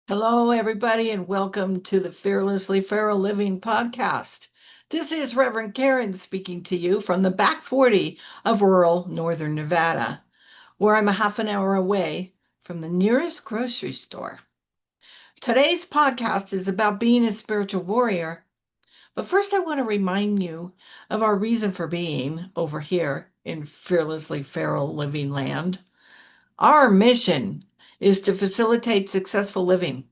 Hello, everybody, and welcome to the Fearlessly Feral Living podcast. This is Reverend Karen speaking to you from the back 40 of rural northern Nevada, where I'm a half an hour away from the nearest grocery store. Today's podcast is about being a spiritual warrior, but first I want to remind you of our reason for being over here in Fearlessly Feral Living Land. Our mission is to facilitate successful living.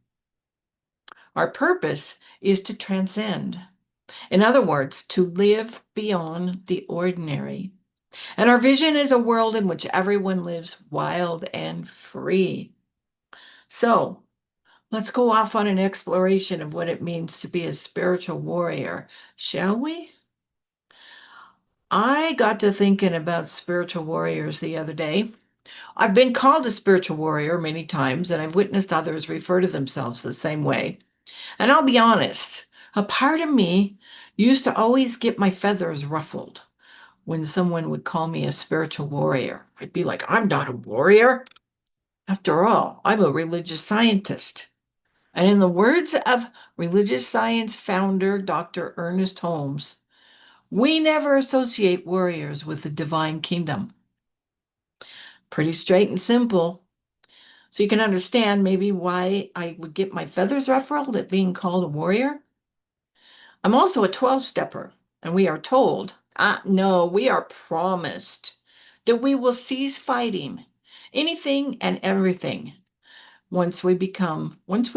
Our purpose is to transcend. In other words, to live beyond the ordinary. And our vision is a world in which everyone lives wild and free. So let's go off on an exploration of what it means to be a spiritual warrior, shall we? I got to thinking about spiritual warriors the other day. I've been called a spiritual warrior many times, and I've witnessed others refer to themselves the same way. And I'll be honest, a part of me used to always get my feathers ruffled when someone would call me a spiritual warrior. I'd be like, I'm not a warrior. After all, I'm a religious scientist. And in the words of religious science founder Dr. Ernest Holmes, we never associate warriors with the divine kingdom. Pretty straight and simple. So you can understand maybe why I would get my feathers ruffled at being called a warrior. I'm also a 12-stepper, and we are told, no, we are promised that we will cease fighting anything and everything once we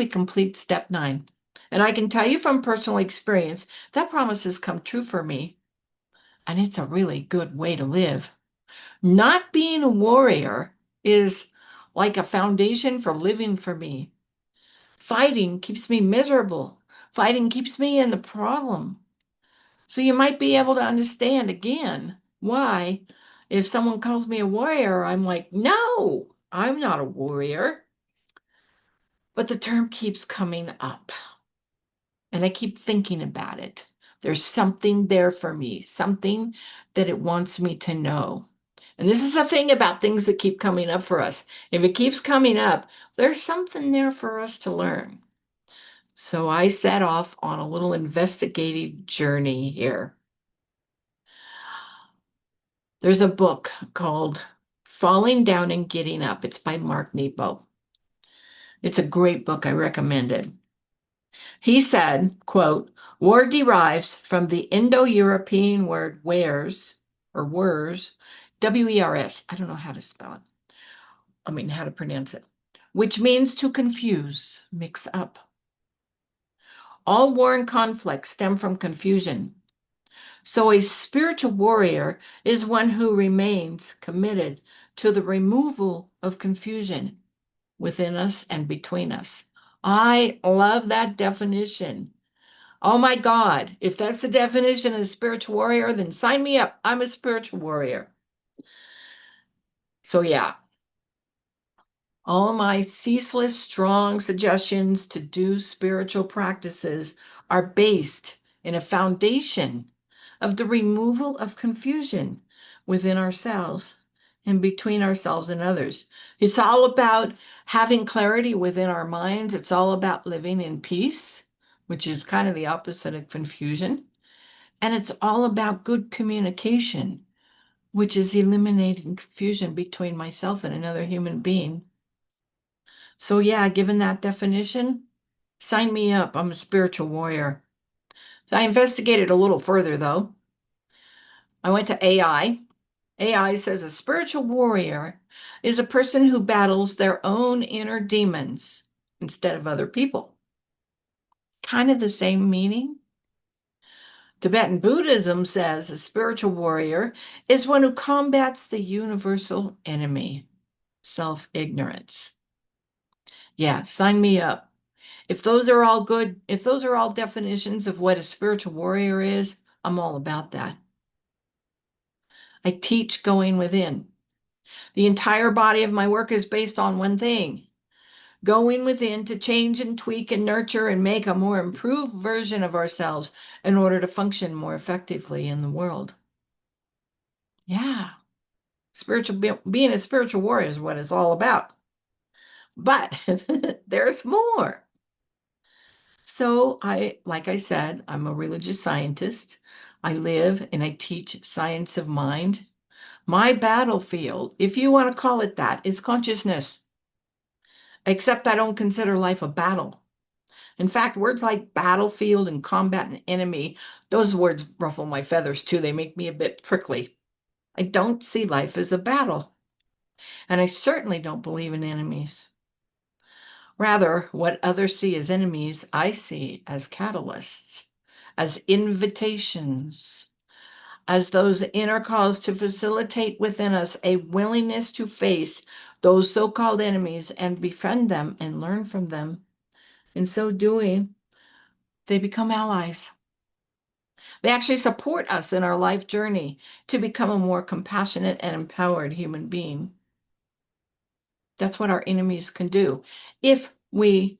complete step 9. And I can tell you from personal experience, that promise has come true for me, and it's a really good way to live. Not being a warrior is like a foundation for living for me. Fighting keeps me miserable. Fighting keeps me in the problem. So you might be able to understand again why, if someone calls me a warrior, I'm like, no, I'm not a warrior. But the term keeps coming up, and I keep thinking about it. There's something there for me, something that it wants me to know. And this is the thing about things that keep coming up for us. If it keeps coming up, there's something there for us to learn. So I set off on a little investigative journey here. There's a book called Falling Down and Getting Up. It's by Mark Nepo. It's a great book. I recommend it. He said, quote, war derives from the Indo-European word wares or wers, W-E-R-S. I don't know how to spell it. How to pronounce it, which means to confuse, mix up. All war and conflict stem from confusion. So a spiritual warrior is one who remains committed to the removal of confusion within us and between us. I love that definition. Oh my God, if that's the definition of a spiritual warrior, then sign me up. I'm a spiritual warrior. So yeah, all my ceaseless, strong suggestions to do spiritual practices are based in a foundation of the removal of confusion within ourselves and between ourselves and others. It's all about having clarity within our minds. It's all about living in peace, which is kind of the opposite of confusion. And it's all about good communication, which is eliminating confusion between myself and another human being. So, yeah, given that definition, sign me up. I'm a spiritual warrior. So I investigated a little further, though. I went to AI. AI says a spiritual warrior is a person who battles their own inner demons instead of other people. Kind of the same meaning. Tibetan Buddhism says a spiritual warrior is one who combats the universal enemy, self-ignorance. Yeah, sign me up. If those are all good, if those are all definitions of what a spiritual warrior is, I'm all about that. I teach going within. The entire body of my work is based on one thing: going within to change and tweak and nurture and make a more improved version of ourselves in order to function more effectively in the world. Yeah, being a spiritual warrior is what it's all about. But there's more. So like I said, I'm a religious scientist. I live and I teach science of mind. My battlefield, if you want to call it that, is consciousness. Except I don't consider life a battle. In fact, words like battlefield and combat and enemy, those words ruffle my feathers too. They make me a bit prickly. I don't see life as a battle, and I certainly don't believe in enemies. Rather, what others see as enemies, I see as catalysts, as invitations, as those inner calls to facilitate within us a willingness to face those so-called enemies and befriend them and learn from them. In so doing, they become allies. They actually support us in our life journey to become a more compassionate and empowered human being. That's what our enemies can do if we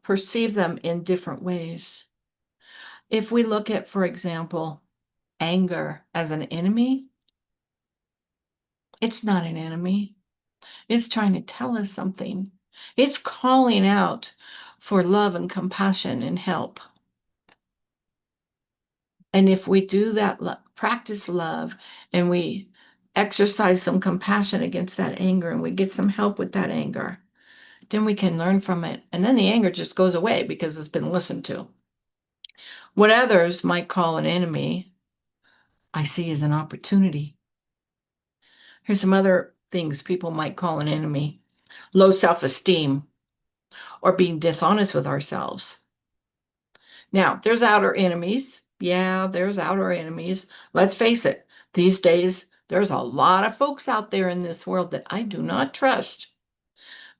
perceive them in different ways. If we look at, for example, anger as an enemy, it's not an enemy. It's trying to tell us something. It's calling out for love and compassion and help. And if we do that, practice love, and we exercise some compassion against that anger, and we get some help with that anger, then we can learn from it. And then the anger just goes away because it's been listened to. What others might call an enemy, I see as an opportunity. Here's some other things people might call an enemy: low self-esteem or being dishonest with ourselves. Now, there's outer enemies. Yeah, there's outer enemies. Let's face it, these days, there's a lot of folks out there in this world that I do not trust.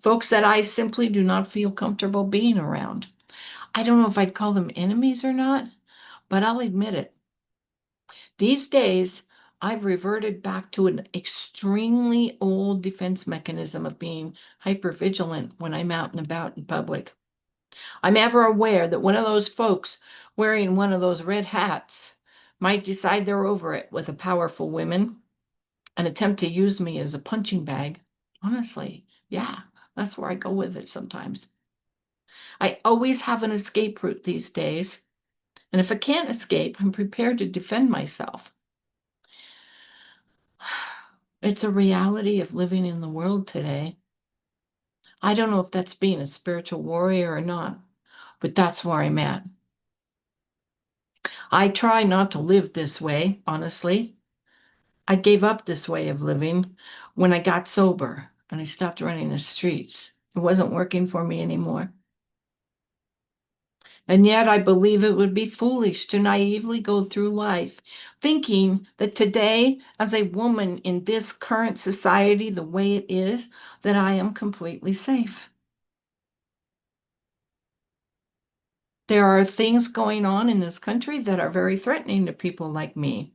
Folks that I simply do not feel comfortable being around. I don't know if I'd call them enemies or not, but I'll admit it. These days, I've reverted back to an extremely old defense mechanism of being hypervigilant when I'm out and about in public. I'm ever aware that one of those folks wearing one of those red hats might decide they're over it with a powerful woman and attempt to use me as a punching bag. Honestly, yeah, that's where I go with it sometimes. I always have an escape route these days, and if I can't escape, I'm prepared to defend myself. It's a reality of living in the world today. I don't know if that's being a spiritual warrior or not, but that's where I'm at. I try not to live this way, honestly. I gave up this way of living when I got sober and I stopped running the streets. It wasn't working for me anymore. And yet I believe it would be foolish to naively go through life thinking that today, as a woman in this current society, the way it is, that I am completely safe. There are things going on in this country that are very threatening to people like me,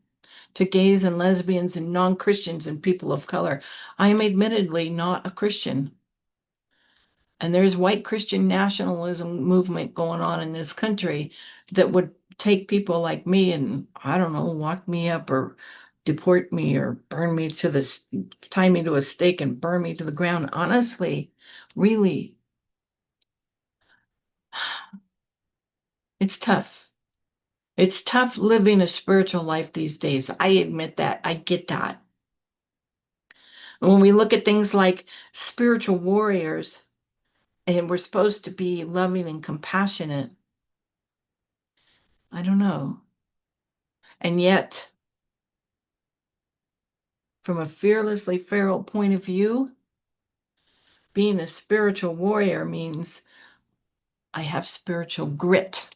to gays and lesbians and non-Christians and people of color. I am admittedly not a Christian. And there's white Christian nationalism movement going on in this country that would take people like me and, I don't know, lock me up or deport me or burn me to the, tie me to a stake and burn me to the ground. Honestly, really, it's tough. It's tough living a spiritual life these days. I admit that. I get that. And when we look at things like spiritual warriors, and we're supposed to be loving and compassionate, I don't know. And yet, from a fearlessly feral point of view, being a spiritual warrior means I have spiritual grit.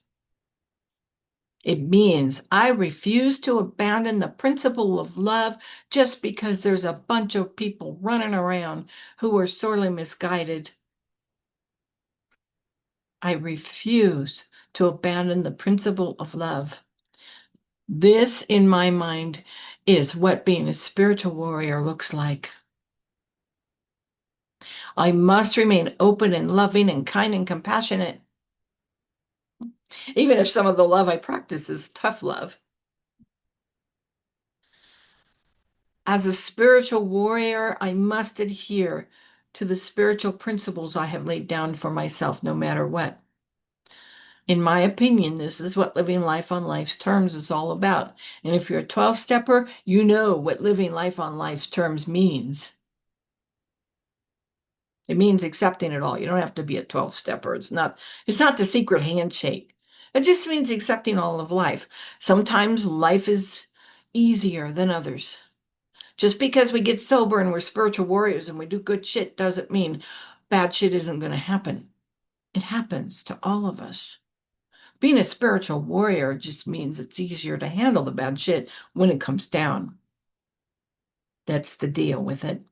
It means I refuse to abandon the principle of love just because there's a bunch of people running around who are sorely misguided. I refuse to abandon the principle of love. This, in my mind, is what being a spiritual warrior looks like. I must remain open and loving and kind and compassionate, even if some of the love I practice is tough love. As a spiritual warrior, I must adhere to the spiritual principles I have laid down for myself, no matter what. In my opinion, this is what living life on life's terms is all about. And if you're a 12-stepper, you know what living life on life's terms means. It means accepting it all. You don't have to be a 12-stepper. It's not the secret handshake. It just means accepting all of life. Sometimes life is easier than others. Just because we get sober and we're spiritual warriors and we do good shit doesn't mean bad shit isn't going to happen. It happens to all of us. Being a spiritual warrior just means it's easier to handle the bad shit when it comes down. That's the deal with it.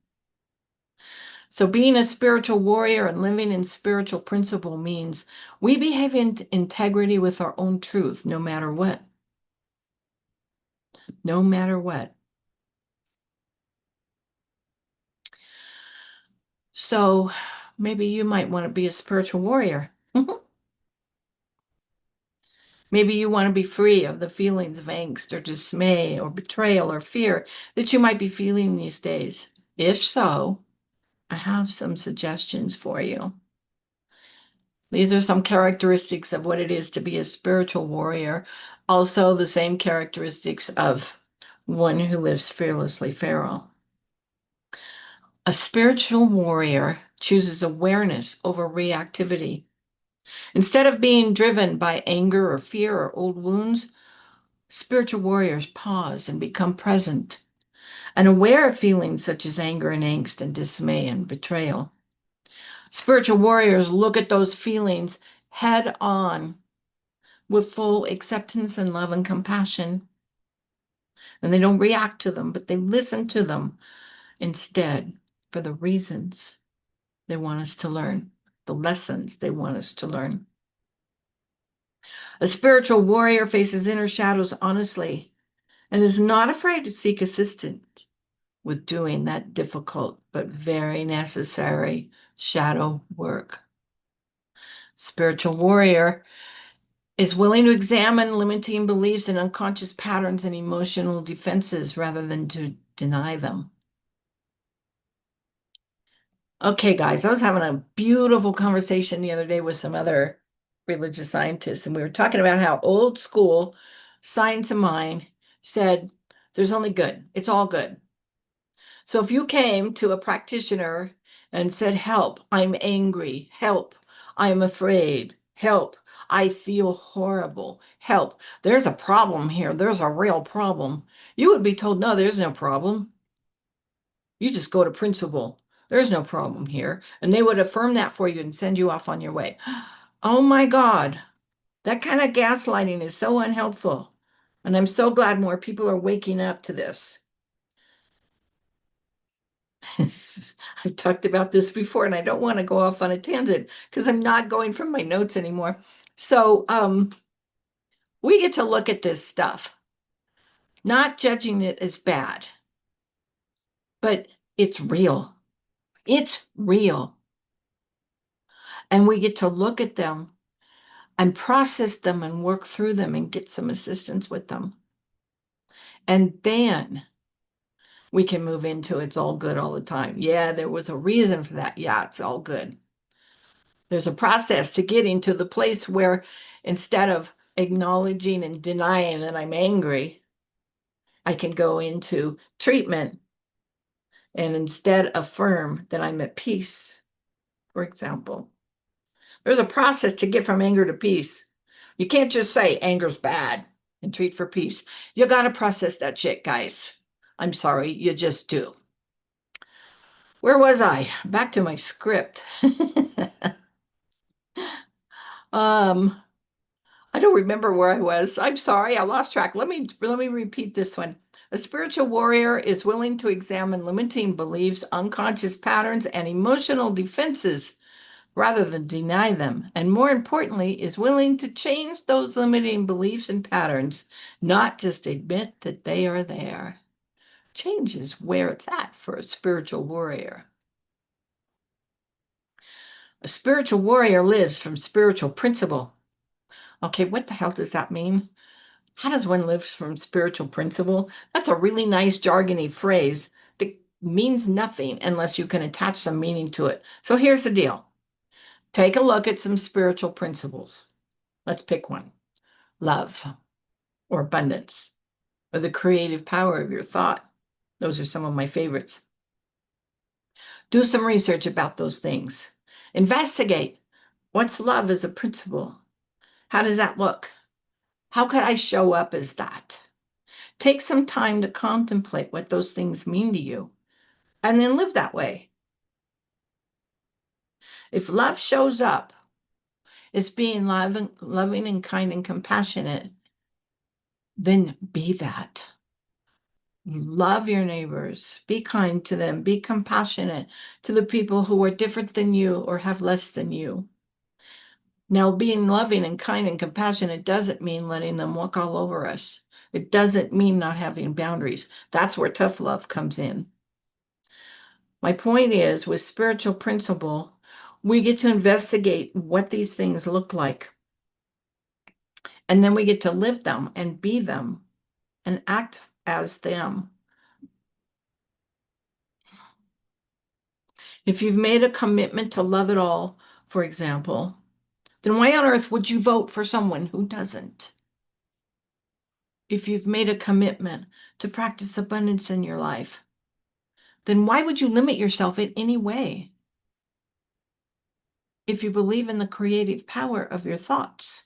So being a spiritual warrior and living in spiritual principle means we behave in integrity with our own truth, no matter what. No matter what. So maybe you might want to be a spiritual warrior. Maybe you want to be free of the feelings of angst or dismay or betrayal or fear that you might be feeling these days. If so, I have some suggestions for you. These are some characteristics of what it is to be a spiritual warrior. Also, the same characteristics of one who lives fearlessly feral. A spiritual warrior chooses awareness over reactivity. Instead of being driven by anger or fear or old wounds, spiritual warriors pause and become present and aware of feelings such as anger and angst and dismay and betrayal. Spiritual warriors look at those feelings head on with full acceptance and love and compassion. And they don't react to them, but they listen to them instead for the reasons they want us to learn, the lessons they want us to learn. A spiritual warrior faces inner shadows honestly and is not afraid to seek assistance with doing that difficult but very necessary shadow work. Spiritual warrior is willing to examine limiting beliefs and unconscious patterns and emotional defenses rather than to deny them. Okay, guys, I was having a beautiful conversation the other day with some other religious scientists, and we were talking about how old school science of mind said there's only good, it's all good. So if you came to a practitioner and said, help, I'm angry, help, I'm afraid, help, I feel horrible, help, there's a problem here, there's a real problem, you would be told, no, there's no problem. You just go to principle. There's no problem here. And they would affirm that for you and send you off on your way. Oh my God, that kind of gaslighting is so unhelpful. And I'm so glad more people are waking up to this. I've talked about this before, and I don't want to go off on a tangent because I'm not going from my notes anymore. So we get to look at this stuff, not judging it as bad, but it's real. It's real. And we get to look at them and process them and work through them and get some assistance with them. And then we can move into it's all good all the time. Yeah, there was a reason for that. Yeah, it's all good. There's a process to getting to the place where instead of acknowledging and denying that I'm angry, I can go into treatment and instead affirm that I'm at peace, for example. There's a process to get from anger to peace. You can't just say anger's bad and treat for peace. You got to process that shit, guys. I'm sorry, you just do. Where was I? Back to my script. um, I don't remember where I was. I'm sorry, I lost track. Let me repeat this one. A spiritual warrior is willing to examine limiting beliefs, unconscious patterns, and emotional defenses rather than deny them. And more importantly, is willing to change those limiting beliefs and patterns, not just admit that they are there. Change is where it's at for a spiritual warrior. A spiritual warrior lives from spiritual principle. Okay, what the hell does that mean? How does one live from spiritual principle? That's a really nice jargony phrase that means nothing unless you can attach some meaning to it. So here's the deal. Take a look at some spiritual principles. Let's pick one. Love or abundance or the creative power of your thought. Those are some of my favorites. Do some research about those things. Investigate. What's love as a principle? How does that look? How could I show up as that? Take some time to contemplate what those things mean to you and then live that way. If love shows up as being loving and kind and compassionate, then be that. Love your neighbors, be kind to them, be compassionate to the people who are different than you or have less than you. Now, being loving and kind and compassionate doesn't mean letting them walk all over us. It doesn't mean not having boundaries. That's where tough love comes in. My point is, with spiritual principle, we get to investigate what these things look like. And then we get to live them and be them and act as them. If you've made a commitment to love it all, for example, then why on earth would you vote for someone who doesn't? If you've made a commitment to practice abundance in your life, then why would you limit yourself in any way? If you believe in the creative power of your thoughts,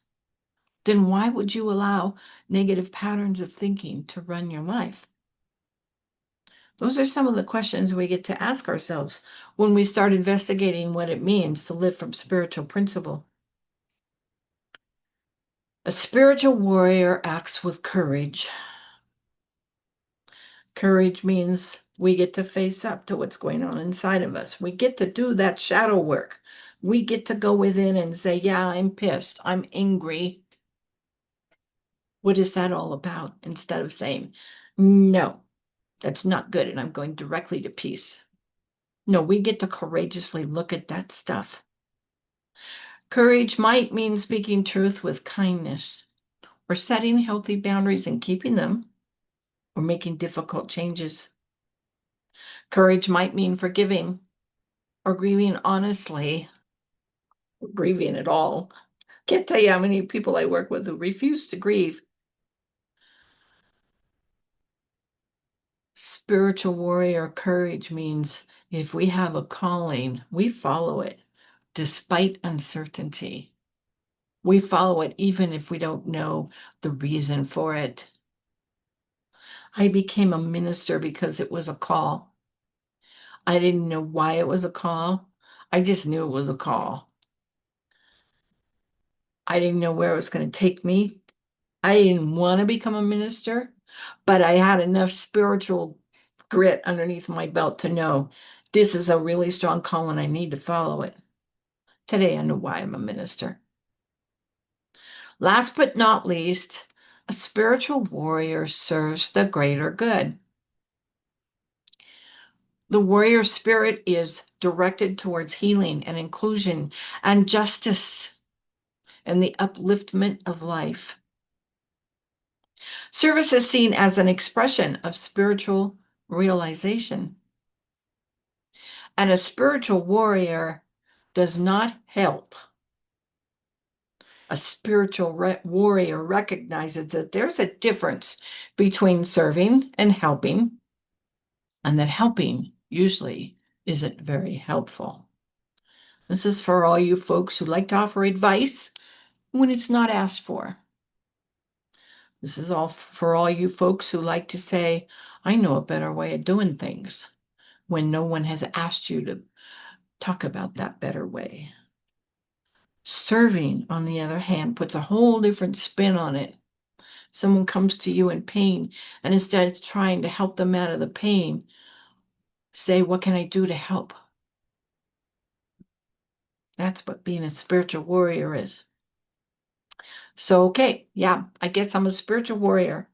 then why would you allow negative patterns of thinking to run your life? Those are some of the questions we get to ask ourselves when we start investigating what it means to live from spiritual principle. A spiritual warrior acts with courage. Courage means we get to face up to what's going on inside of us. We get to do that shadow work. We get to go within and say, yeah, I'm pissed. I'm angry. What is that all about? Instead of saying, no, that's not good, and I'm going directly to peace. No, we get to courageously look at that stuff. Courage might mean speaking truth with kindness, or setting healthy boundaries and keeping them, or making difficult changes. Courage might mean forgiving, or grieving honestly, or grieving at all. Can't tell you how many people I work with who refuse to grieve. Spiritual warrior courage means if we have a calling, we follow it despite uncertainty. We follow it even if we don't know the reason for it. I became a minister because it was a call. I didn't know why it was a call. I just knew it was a call. I didn't know where it was going to take me. I didn't want to become a minister, but I had enough spiritual grit underneath my belt to know this is a really strong call and I need to follow it. Today, I know why I'm a minister. Last but not least, a spiritual warrior serves the greater good. The warrior spirit is directed towards healing and inclusion and justice and the upliftment of life. Service is seen as an expression of spiritual realization. And a spiritual warrior does not help. A spiritual warrior recognizes that there's a difference between serving and helping, and that helping usually isn't very helpful. This is for all you folks who like to offer advice when it's not asked for. This is all for all you folks who like to say, I know a better way of doing things, when no one has asked you to talk about that better way. Serving, on the other hand, puts a whole different spin on it. Someone comes to you in pain, and instead of trying to help them out of the pain, say, what can I do to help? That's what being a spiritual warrior is. So, okay, yeah, I guess I'm a spiritual warrior.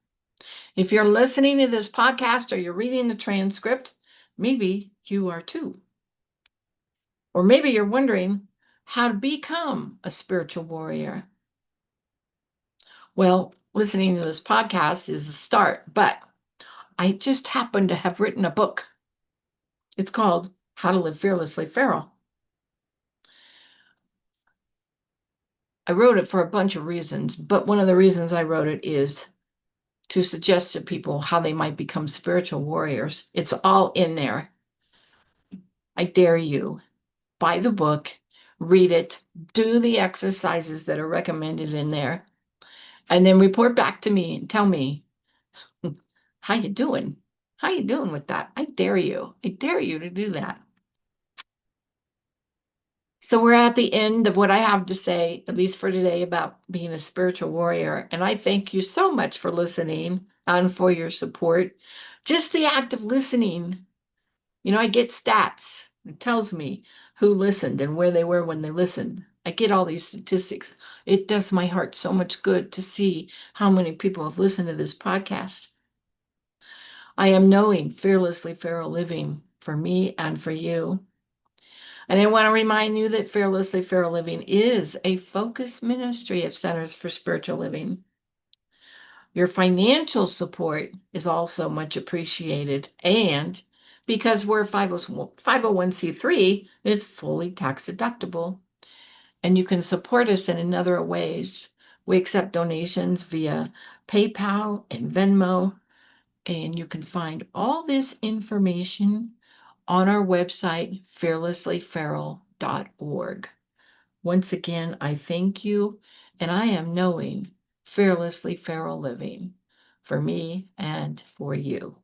If you're listening to this podcast or you're reading the transcript, maybe you are too. Or maybe you're wondering how to become a spiritual warrior. Well, listening to this podcast is a start, but I just happen to have written a book. It's called How to Live Fearlessly Feral. I wrote it for a bunch of reasons, but one of the reasons I wrote it is to suggest to people how they might become spiritual warriors. It's all in there. I dare you. Buy the book, read it, do the exercises that are recommended in there, and then report back to me and tell me how you doing. How you doing with that? I dare you. I dare you to do that. So we're at the end of what I have to say, at least for today, about being a spiritual warrior. And I thank you so much for listening and for your support. Just the act of listening. I get stats. It tells me who listened and where they were when they listened. I get all these statistics. It does my heart so much good to see how many people have listened to this podcast. I am knowing Fearlessly Feral Living for me and for you. And I want to remind you that Fearlessly Feral Living is a focused ministry of Centers for Spiritual Living. Your financial support is also much appreciated. And because we're 501c3, it's fully tax deductible. And you can support us in other ways. We accept donations via PayPal and Venmo. And you can find all this information on our website, fearlesslyferal.org. Once again, I thank you, and I am knowing Fearlessly Feral Living for me and for you.